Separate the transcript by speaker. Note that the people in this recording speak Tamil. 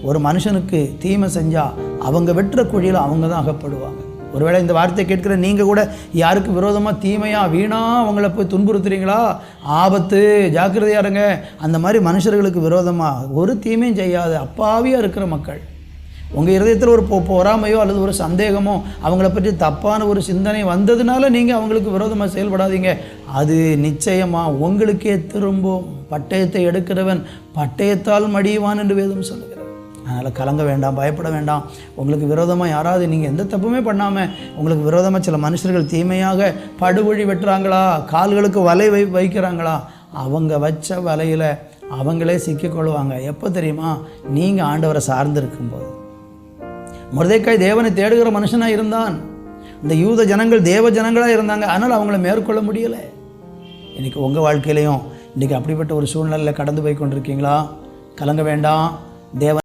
Speaker 1: ஒரு மனுஷனுக்கு தீமை செஞ்சால் அவங்க வெட்டுற குழியில் அவங்க தான் அகப்படுவாங்க. ஒருவேளை இந்த வார்த்தையை கேட்குற நீங்கள் கூட யாருக்கு விரோதமாக தீமையாக வீணாக அவங்கள போய் துன்புறுத்துறீங்களா? ஆபத்து, ஜாக்கிரதையாக இருங்க. அந்த மாதிரி மனுஷர்களுக்கு விரோதமாக ஒரு தீமையும் செய்யாத அப்பாவியாக இருக்கிற மக்கள், உங்கள் இருதயத்தில் ஒரு பொறாமையோ அல்லது ஒரு சந்தேகமோ அவங்கள பற்றி தப்பான ஒரு சிந்தனை வந்ததுனால நீங்கள் அவங்களுக்கு விரோதமாக செயல்படாதீங்க. அது நிச்சயமாக உங்களுக்கே திரும்பும். பட்டயத்தை எடுக்கிறவன் பட்டயத்தால் மடியுவான் என்று வேதம் சொல்லுகிறது. அதனால் கலங்க வேண்டாம், பயப்பட வேண்டாம். உங்களுக்கு விரோதமாக யாராவது நீங்கள் எந்த தப்புமே பண்ணாமல் உங்களுக்கு விரோதமாக சில மனுஷர்கள் தீமையாக படுகொழி வெட்டுறாங்களா, கால்களுக்கு வலை வைக்கிறாங்களா, அவங்க வச்ச வலையில் அவங்களே சிக்கிக்கொள்வாங்க. எப்போ தெரியுமா? நீங்கள் ஆண்டவரை சார்ந்திருக்கும்போது. மொர்தெக்காய் தேவனை தேடுகிற மனுஷனாக இருந்தான். இந்த யூத ஜனங்கள் தேவ ஜனங்களாக இருந்தாங்க, ஆனால் அவங்கள மேற்கொள்ள முடியலை. இன்றைக்கி உங்கள் வாழ்க்கையிலையும் இன்றைக்கி அப்படிப்பட்ட ஒரு சூழ்நிலையில் கடந்து போய் கொண்டிருக்கீங்களா? கலங்க வேண்டாம். தேவன்